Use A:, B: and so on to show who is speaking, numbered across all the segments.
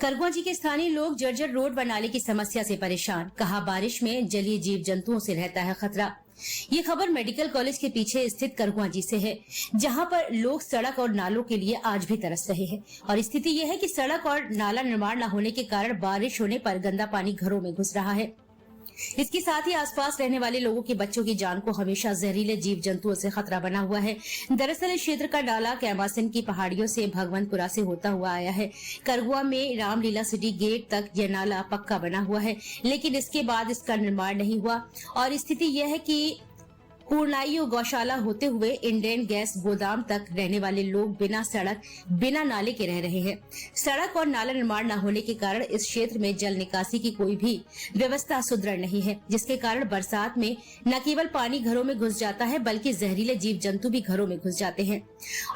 A: करगवा के स्थानीय लोग जर्जर रोड व नाले की समस्या से परेशान। कहा, बारिश में जलीय जीव जंतुओं से रहता है खतरा। ये खबर मेडिकल कॉलेज के पीछे स्थित करगवा से है, जहां पर लोग सड़क और नालों के लिए आज भी तरस रहे हैं। और स्थिति यह है कि सड़क और नाला निर्माण न होने के कारण बारिश होने पर गंदा पानी घरों में घुस रहा है। इसके साथ ही आसपास रहने वाले लोगों के बच्चों की जान को हमेशा जहरीले जीव जंतुओं से खतरा बना हुआ है। दरअसल इस क्षेत्र का नाला कैमासन की पहाड़ियों से भगवंतपुरा से होता हुआ आया है। करगवा में रामलीला सिटी गेट तक यह नाला पक्का बना हुआ है, लेकिन इसके बाद इसका निर्माण नहीं हुआ। और स्थिति यह है कि पूर्णायु गौशाला होते हुए इंडेन गैस गोदाम तक रहने वाले लोग बिना सड़क बिना नाले के रह रहे हैं। सड़क और नाला निर्माण न होने के कारण इस क्षेत्र में जल निकासी की कोई भी व्यवस्था सुदृढ़ नहीं है, जिसके कारण बरसात में न केवल पानी घरों में घुस जाता है, बल्कि जहरीले जीव जंतु भी घरों में घुस जाते हैं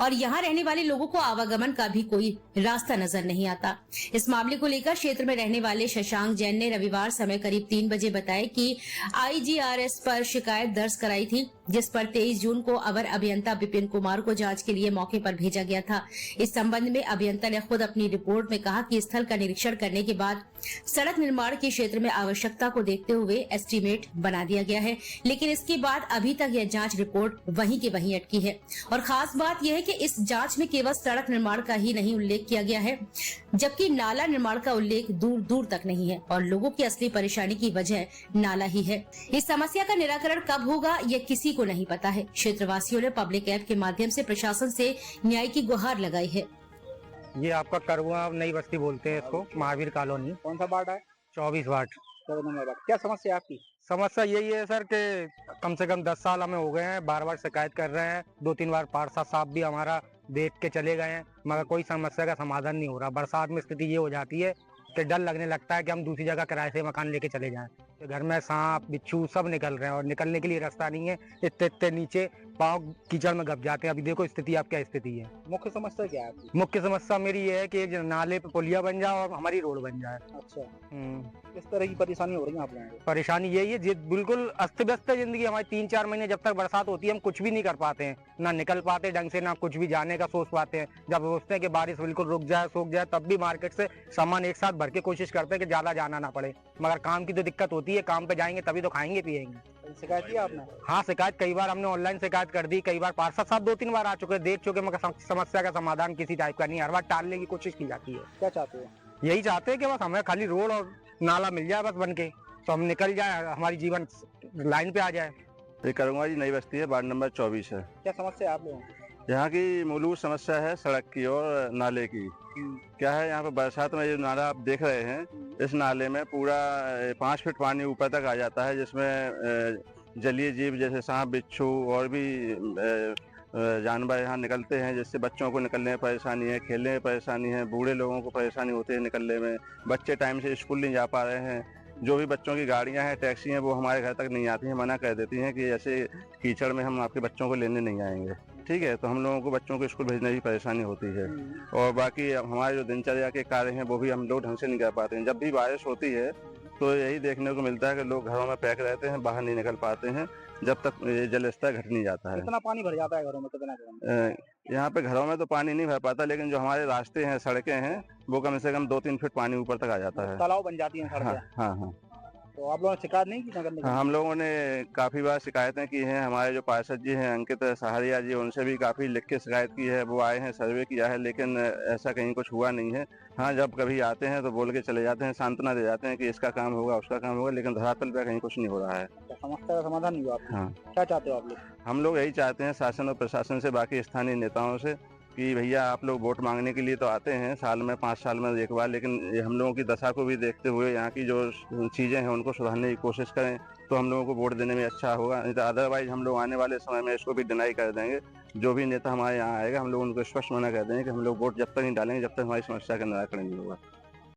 A: और यहाँ रहने वाले लोगों को आवागमन का भी कोई रास्ता नजर नहीं आता। इस मामले को लेकर क्षेत्र में रहने वाले शशांक जैन ने रविवार समय करीब 3 बजे बताया कि IGRS पर शिकायत दर्ज कराई थी, जिस पर 23 जून को अवर अभियंता विपिन कुमार को जांच के लिए मौके पर भेजा गया था। इस संबंध में अभियंता ने खुद अपनी रिपोर्ट में कहा कि स्थल का निरीक्षण करने के बाद सड़क निर्माण के क्षेत्र में आवश्यकता को देखते हुए एस्टीमेट बना दिया गया है, लेकिन इसके बाद अभी तक यह जांच रिपोर्ट वहीं के वहीं अटकी है। और खास बात यह है कि इस जांच में केवल सड़क निर्माण का ही नहीं उल्लेख किया गया है, जबकि नाला निर्माण का उल्लेख दूर दूर तक नहीं है और लोगों की असली परेशानी की वजह नाला ही है। इस समस्या का निराकरण कब होगा यह किसी को नहीं पता है। क्षेत्रवासियों ने पब्लिक ऐप के माध्यम से प्रशासन से न्याय की गुहार लगाई है।
B: ये आपका करगवा नई बस्ती बोलते हैं इसको, महावीर कॉलोनी।
C: कौन सा वार्ड है?
B: 24 वार्ड।
C: क्या समस्या है आपकी?
B: समस्या यही है सर कि कम से कम 10 साल हमें हो गए हैं, बार बार शिकायत कर रहे हैं। 2-3 बार पार्षद साहब भी हमारा देख के चले गए हैं, मगर कोई समस्या का समाधान नहीं हो रहा। बरसात में स्थिति ये हो जाती है कि डर लगने लगता है कि हम दूसरी जगह किराए से मकान लेके चले जाएं। तो घर में सांप बिच्छू सब निकल रहे हैं और निकलने के लिए रास्ता नहीं है। इतने नीचे पाँव कीचड़ में गप जाते हैं। अभी देखो स्थिति, आप क्या स्थिति है।
C: मुख्य समस्या क्या है आपकी?
B: मुख्य समस्या मेरी ये है कि नाले पे पुलिया बन जाए और हमारी रोड बन जाए।
C: अच्छा, किस तरह की परेशानी हो रही है आप लोगों को?
B: परेशानी यही है, बिल्कुल अस्त व्यस्त है जिंदगी हमारी। 3-4 महीने जब तक बरसात होती है हम कुछ भी नहीं कर पाते हैं, ना निकल पाते ढंग से, ना कुछ भी जाने का सोच पाते हैं। जब सोचते हैं कि बारिश बिल्कुल रुक जाए, सूख जाए, तब भी मार्केट से सामान एक साथ भर के कोशिश करते हैं कि ज्यादा जाना ना पड़े। मगर काम की तो दिक्कत होती है, काम पे जाएंगे तभी तो खाएंगे पिएंगे।
C: शिकायत की आपने?
B: हाँ, शिकायत कई बार हमने ऑनलाइन शिकायत कर दी, कई बार पार्षद साहब 2-3 बार आ चुके, देख चुके, मगर समस्या का समाधान किसी टाइप का नहीं। हर बार टालने की कोशिश की जाती है।
C: क्या चाहते हो?
B: यही चाहते हैं कि बस हमें खाली रोड और नाला मिल जाए बस बन के, तो हम निकल जाए, हमारी जीवन लाइन पे आ जाए।
D: ये करगवा नई बस्ती है, वार्ड नंबर 24 है।
C: क्या समस्या है आप लोगों की?
D: यहाँ की मूलभूत समस्या है सड़क की और नाले की। क्या है, यहाँ पे बरसात में जो नाला आप देख रहे हैं, इस नाले में पूरा 5 फीट पानी ऊपर तक आ जाता है, जिसमें जलीय जीव जैसे सांप बिच्छू और भी जानवर यहाँ निकलते हैं, जिससे बच्चों को निकलने में परेशानी है, खेलने में परेशानी है, बूढ़े लोगों को परेशानी होती है निकलने में। बच्चे टाइम से स्कूल नहीं जा पा रहे हैं। जो भी बच्चों की गाड़ियाँ हैं, टैक्सी हैं, वो हमारे घर तक नहीं आती हैं, मना कर देती हैं कि ऐसे कीचड़ में हम आपके बच्चों को लेने नहीं आएंगे। ठीक है, तो हम लोगों को बच्चों को स्कूल भेजने की परेशानी होती है। और बाकी हमारे जो दिनचर्या के कार्य हैं वो भी हम लोग ढंग से नहीं कर पाते हैं। जब भी बारिश होती है तो यही देखने को मिलता है कि लोग घरों में पैक रहते हैं, बाहर नहीं निकल पाते हैं जब तक ये जल स्तर घट नहीं जाता है।
C: कितना पानी भर जाता है घरों में? कितना?
D: यहाँ पे घरों में तो पानी नहीं भर पाता, लेकिन जो हमारे रास्ते हैं, सड़कें हैं, वो कम से कम 2-3 फीट पानी ऊपर तक आ जाता है।
C: तालाब बन जाती है सड़कें?
D: हाँ हाँ।
C: तो आप लोगों ने शिकायत नहीं की नगर निगम?
D: हम लोगों ने काफी बार शिकायतें की हैं। हमारे जो पार्षद जी हैं अंकित सहारिया जी, उनसे भी काफी लिख के शिकायत की है। वो आए हैं, सर्वे किया है, लेकिन ऐसा कहीं कुछ हुआ नहीं है। हाँ, जब कभी आते हैं तो बोल के चले जाते हैं, सांत्वना दे जाते हैं कि इसका काम होगा, उसका काम होगा, लेकिन धरातल पे कहीं कुछ नहीं हो रहा है।
C: समस्या का समाधान नहीं हुआ आपको?
D: हाँ।
C: क्या चाहते हो आप लोग?
D: हम लोग यही चाहते हैं शासन और प्रशासन से, बाकी स्थानीय नेताओं से, कि भैया आप लोग वोट मांगने के लिए तो आते हैं साल में 5 साल में एक बार, लेकिन हम लोगों की दशा को भी देखते हुए यहाँ की जो चीज़ें हैं उनको सुधारने की कोशिश करें, तो हम लोगों को वोट देने में अच्छा होगा। नहीं तो अदरवाइज हम लोग आने वाले समय में इसको भी डिनाई कर देंगे। जो भी नेता हमारे यहाँ आएगा, हम लोग उनको स्पष्ट मना कर देंगे कि हम लोग वोट जब तक नहीं डालेंगे जब तक हमारी समस्या का निराकरण नहीं होगा।